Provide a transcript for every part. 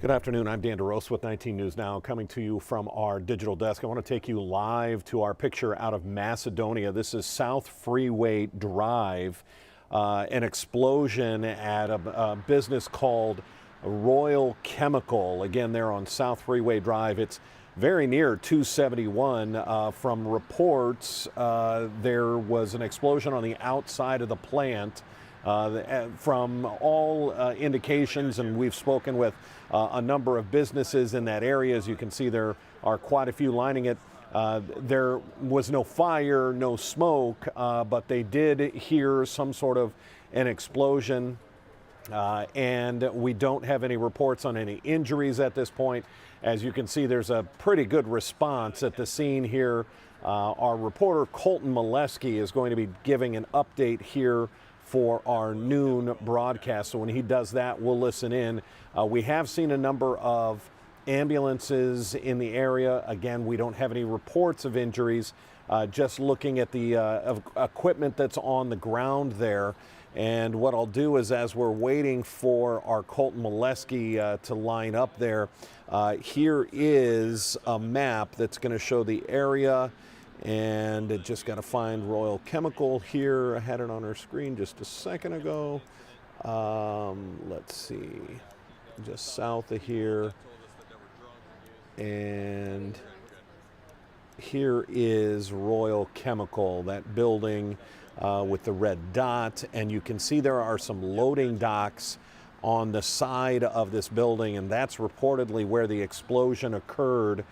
Good afternoon. I'm Dan DeRosa with 19 News Now, coming to you from our digital desk. I want to take you live to our picture out of Macedonia. This is South Freeway Drive, an explosion at a business called Royal Chemical. Again, they're on South Freeway Drive. It's very near 271. From reports, there was an explosion on the outside of the plant. From all indications, and we've spoken with a number of businesses in that area. As you can see, there are quite a few lining it. There was no fire, no smoke, but they did hear some sort of an explosion, and we don't have any reports on any injuries at this point. As you can see, there's a pretty good response at the scene here. Our reporter Colton Molesky is going to be giving an update here for our noon broadcast. So when he does that, we'll listen in. We have seen a number of ambulances in the area. Again, we don't have any reports of injuries, just looking at the equipment that's on the ground there. And what I'll do is, as we're waiting for our Colton Molesky to line up there, here is a map that's going to show the area. And it just got to find Royal Chemical here. I had it on our screen just a second ago. Let's see, just south of here. And here is Royal Chemical, that building with the red dot. And you can see there are some loading docks on the side of this building, and that's reportedly where the explosion occurred.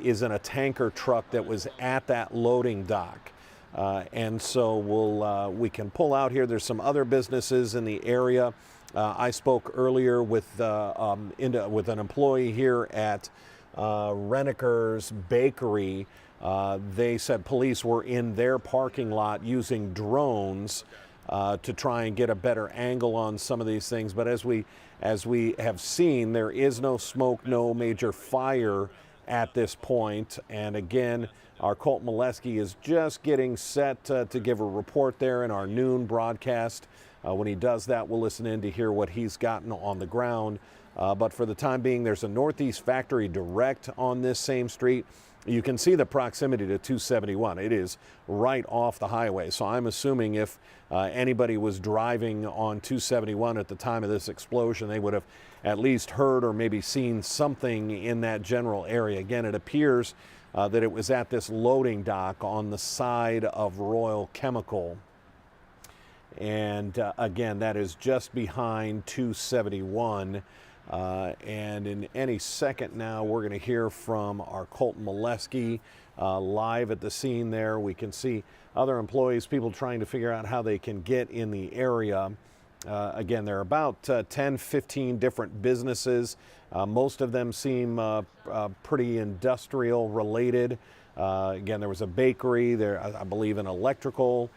Is in a tanker truck that was at that loading dock. And so we can pull out here. There's some other businesses in the area. I spoke earlier with an employee here at Renneker's Bakery. They said police were in their parking lot using drones to try and get a better angle on some of these things. But as we have seen, there is no smoke, no major fire at this point. And again, our Colt Molesky is just getting set to give a report there in our noon broadcast. When he does that, we'll listen in to hear what he's gotten on the ground. But for the time being, there's a Northeast Factory Direct on this same street. You can see the proximity to 271. It is right off the highway. So I'm assuming if anybody was driving on 271 at the time of this explosion, they would have at least heard or maybe seen something in that general area. Again, it appears that it was at this loading dock on the side of Royal Chemical. And again, that is just behind 271. And in any second now, we're going to hear from our Colton Molesky live at the scene there. We can see other employees, people trying to figure out how they can get in the area. Again, there are about 10, 15 different businesses. Most of them seem pretty industrial related. Again, there was a bakery, there, I believe an electrical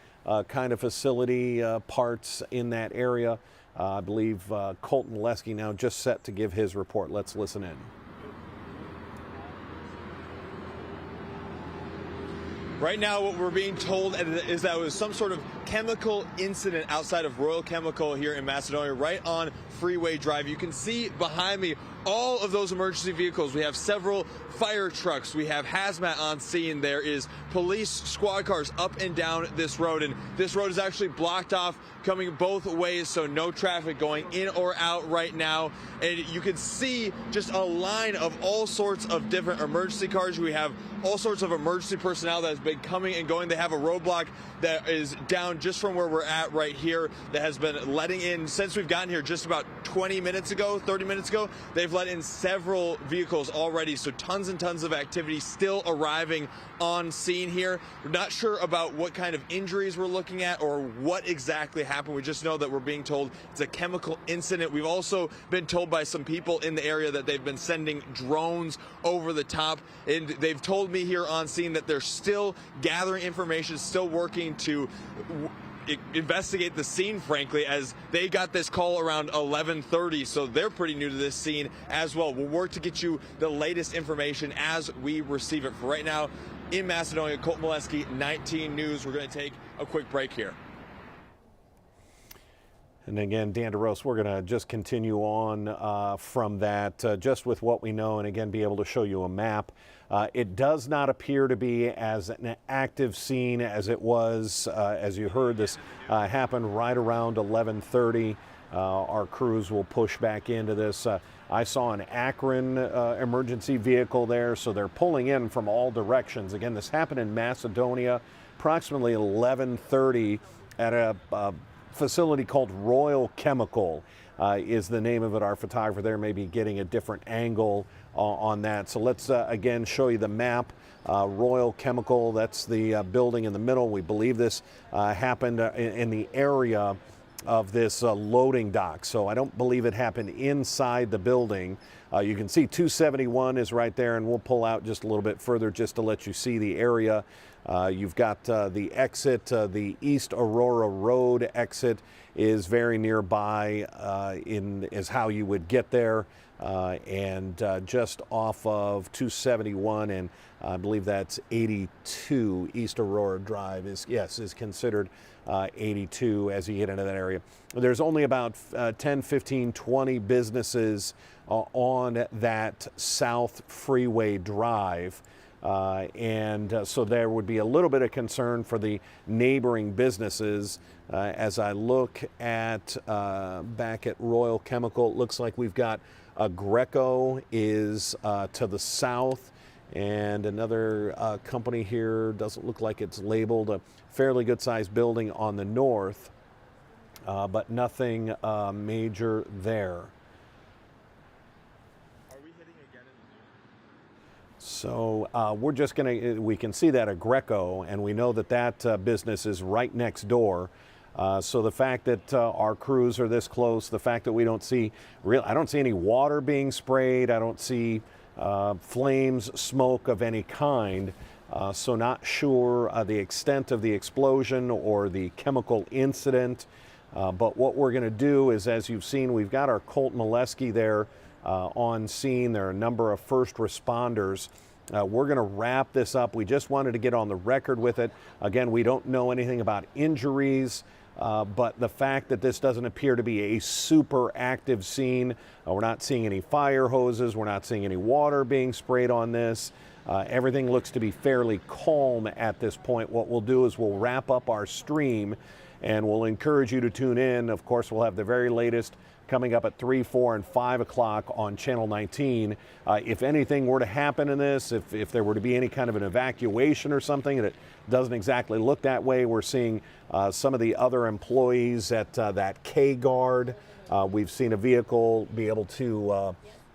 kind of facility, parts in that area. I believe Colton Molesky now just set to give his report. Let's listen in. Right now, what we're being told is that it was some sort of chemical incident outside of Royal Chemical here in Macedonia, right on Freeway Drive. You can see behind me all of those emergency vehicles. We have several fire trucks. We have hazmat on scene. There is police squad cars up and down this road, and this road is actually blocked off coming both ways, so no traffic going in or out right now. And you can see just a line of all sorts of different emergency cars. We have all sorts of emergency personnel that has been coming and going. They have a roadblock that is down just from where we're at right here that has been letting in, since we've gotten here just about 20 minutes ago, 30 minutes ago, they've let in several vehicles already. So tons and tons of activity still arriving on scene here. We're not sure about what kind of injuries we're looking at or what exactly happened. We just know that we're being told it's a chemical incident. We've also been told by some people in the area that they've been sending drones over the top, and they've told me here on scene that they're still gathering information, still working to investigate the scene, frankly, as they got this call around 11:30, so they're pretty new to this scene as well. We'll work to get you the latest information as we receive it. For right now, in Macedonia, Colt Molesky, 19 News. We're going to take a quick break here. And again, Dan DeRose, we're going to just continue on from that, just with what we know, and again, be able to show you a map. It does not appear to be as an active scene as it was, as you heard. This happened right around 11:30. Our crews will push back into this. I saw an Akron emergency vehicle there, so they're pulling in from all directions. Again, this happened in Macedonia, approximately 11:30 at a facility called Royal Chemical is the name of it. Our photographer there may be getting a different angle on that. So let's again show you the map. Royal Chemical, that's the building in the middle. We believe this happened in the area of this loading dock. So I don't believe it happened inside the building. You can see 271 is right there, and we'll pull out just a little bit further just to let you see the area. You've got the exit, the East Aurora Road exit is very nearby is how you would get there, and just off of 271, and I believe that's 82 East Aurora Drive is considered 82 as you get into that area. There's only about 10, 15, 20 businesses on that South Freeway Drive. So there would be a little bit of concern for the neighboring businesses. As I look at back at Royal Chemical, it looks like we've got a Greco is to the south, and another company here doesn't look like it's labeled. A fairly good sized building on the north, but nothing major there. So we're just going to, we can see that a Greco, and we know that that business is right next door. So the fact that our crews are this close, the fact that we don't see, I don't see any water being sprayed, I don't see flames, smoke of any kind. So not sure the extent of the explosion or the chemical incident. But what we're going to do is, as you've seen, we've got our Colt Molesky there on scene. There are a number of first responders. We're going to wrap this up. We just wanted to get on the record with it. Again, we don't know anything about injuries, but the fact that this doesn't appear to be a super active scene, we're not seeing any fire hoses, we're not seeing any water being sprayed on this. Everything looks to be fairly calm at this point. What we'll do is we'll wrap up our stream, and we'll encourage you to tune in. Of course, we'll have the very latest coming up at 3, 4, and 5 o'clock on Channel 19. If anything were to happen in this, if there were to be any kind of an evacuation or something, and it doesn't exactly look that way, we're seeing some of the other employees at that K-Guard. We've seen a vehicle be able to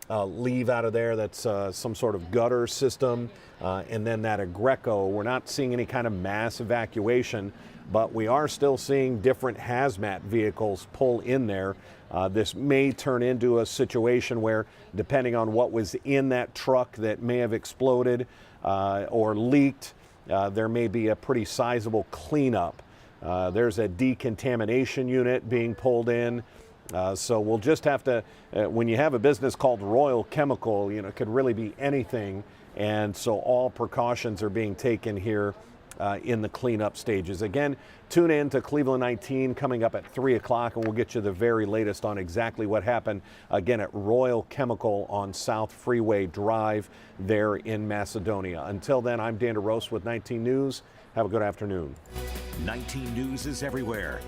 leave out of there. That's some sort of gutter system. And then that Greco, we're not seeing any kind of mass evacuation, but we are still seeing different hazmat vehicles pull in there. This may turn into a situation where, depending on what was in that truck that may have exploded or leaked, there may be a pretty sizable cleanup. There's a decontamination unit being pulled in. So we'll just have to, when you have a business called Royal Chemical, you know, it could really be anything. And so all precautions are being taken here in the cleanup stages. Again, tune in to Cleveland 19 coming up at 3 o'clock, and we'll get you the very latest on exactly what happened, again, at Royal Chemical on South Freeway Drive there in Macedonia. Until then, I'm Dan DeRose with 19 News. Have a good afternoon. 19 News is everywhere